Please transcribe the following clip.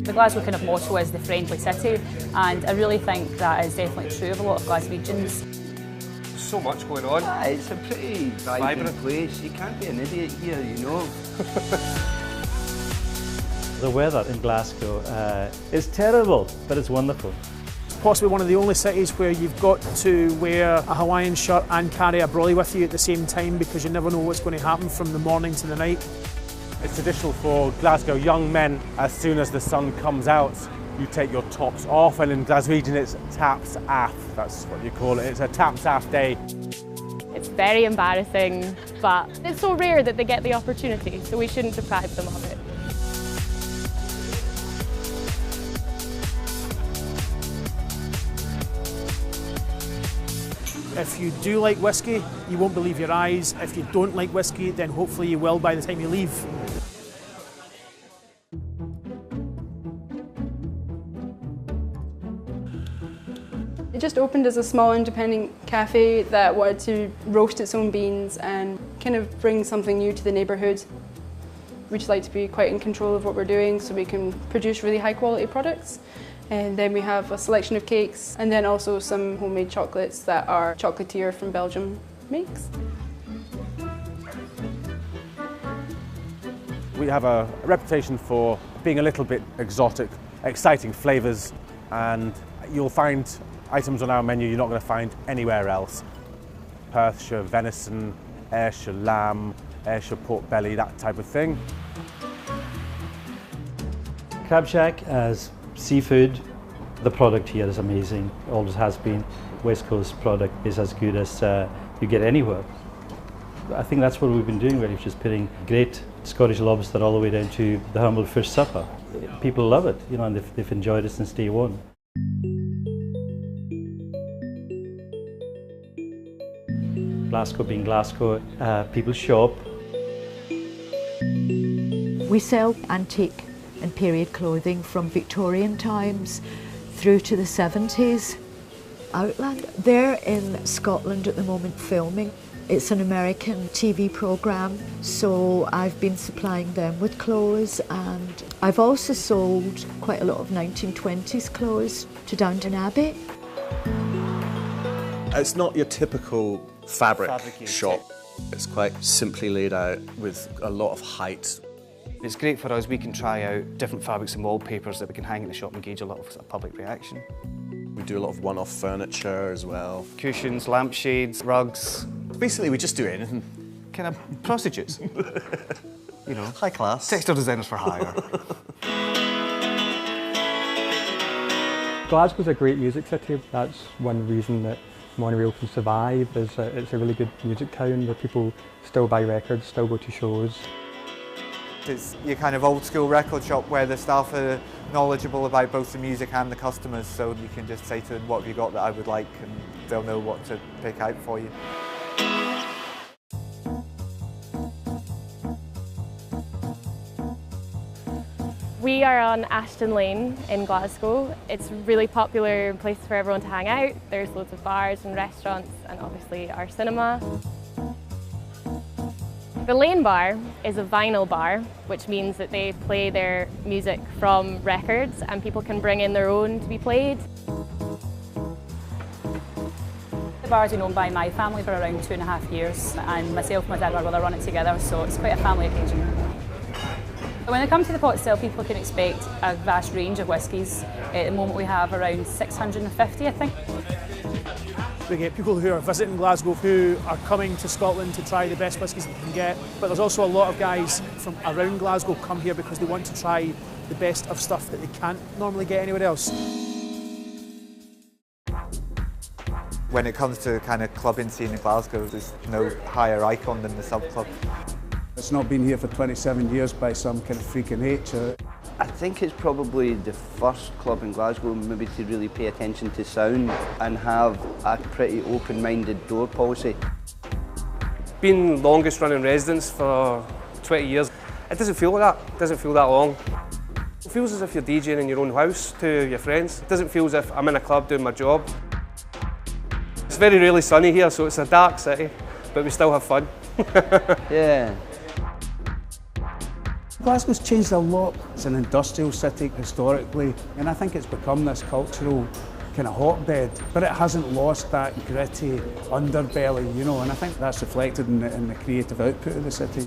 The Glasgow kind of motto is the friendly city, and I really think that is definitely true of a lot of Glaswegians. So much going on. It's a pretty vibrant place. You can't be an idiot here, you know. The weather in Glasgow is terrible, but it's wonderful. Possibly one of the only cities where you've got to wear a Hawaiian shirt and carry a brolly with you at the same time, because you never know what's going to happen from the morning to the night. It's traditional for Glasgow young men, as soon as the sun comes out, you take your tops off, and in Glaswegian it's taps aff, that's what you call it. It's a taps aff day. It's very embarrassing, but it's so rare that they get the opportunity, so we shouldn't deprive them of it. If you do like whiskey, you won't believe your eyes. If you don't like whiskey, then hopefully you will by the time you leave. It just opened as a small independent cafe that wanted to roast its own beans and kind of bring something new to the neighbourhood. We just like to be quite in control of what we're doing so we can produce really high quality products. And then we have a selection of cakes and then also some homemade chocolates that our chocolatier from Belgium makes. We have a reputation for being a little bit exotic, exciting flavours, and you'll find items on our menu you're not going to find anywhere else. Perthshire venison, Ayrshire lamb, Ayrshire pork belly, that type of thing. Crab Shack as seafood, the product here is amazing, always has been. West Coast product is as good as you get anywhere. I think that's what we've been doing really, just putting great Scottish lobster all the way down to the humble fish supper. People love it, you know, and they've enjoyed it since day one. Glasgow being Glasgow, people shop. We sell antique and period clothing from Victorian times through to the 70s. Outland, they're in Scotland at the moment filming. It's an American TV programme, so I've been supplying them with clothes, and I've also sold quite a lot of 1920s clothes to Downton Abbey. It's not your typical fabric shop. It's quite simply laid out with a lot of height. It's great for us, we can try out different fabrics and wallpapers that we can hang in the shop and gauge a lot of public reaction. We do a lot of one-off furniture as well. Cushions, lampshades, rugs. Basically, we just do anything. Kind of prostitutes. You know. High class. Textile designers for hire. Glasgow's a great music city. That's one reason that Monorail can survive, is it's a really good music town where people still buy records, still go to shows. It's your kind of old school record shop where the staff are knowledgeable about both the music and the customers, so you can just say to them, what have you got that I would like, and they'll know what to pick out for you. We are on Ashton Lane in Glasgow. It's a really popular place for everyone to hang out. There's loads of bars and restaurants and obviously our cinema. The Lane Bar is a vinyl bar, which means that they play their music from records and people can bring in their own to be played. The bar has been owned by my family for around 2.5 years, and myself and my dad and my brother run it together, so it's quite a family occasion. When it comes to the pot still, people can expect a vast range of whiskies. At the moment we have around 650, I think. We get people who are visiting Glasgow who are coming to Scotland to try the best whiskies they can get, but there's also a lot of guys from around Glasgow come here because they want to try the best of stuff that they can't normally get anywhere else. When it comes to kind of clubbing scene in Glasgow, there's no higher icon than the sub club. It's not been here for 27 years by some kind of freak of nature. I think it's probably the first club in Glasgow maybe to really pay attention to sound and have a pretty open-minded door policy. Been longest running residence for 20 years. It doesn't feel like that. It doesn't feel that long. It feels as if you're DJing in your own house to your friends. It doesn't feel as if I'm in a club doing my job. It's very rarely sunny here, so it's a dark city, but we still have fun. Yeah. Glasgow's changed a lot. It's an industrial city historically, and I think it's become this cultural kind of hotbed, but it hasn't lost that gritty underbelly, you know, and I think that's reflected in the creative output of the city.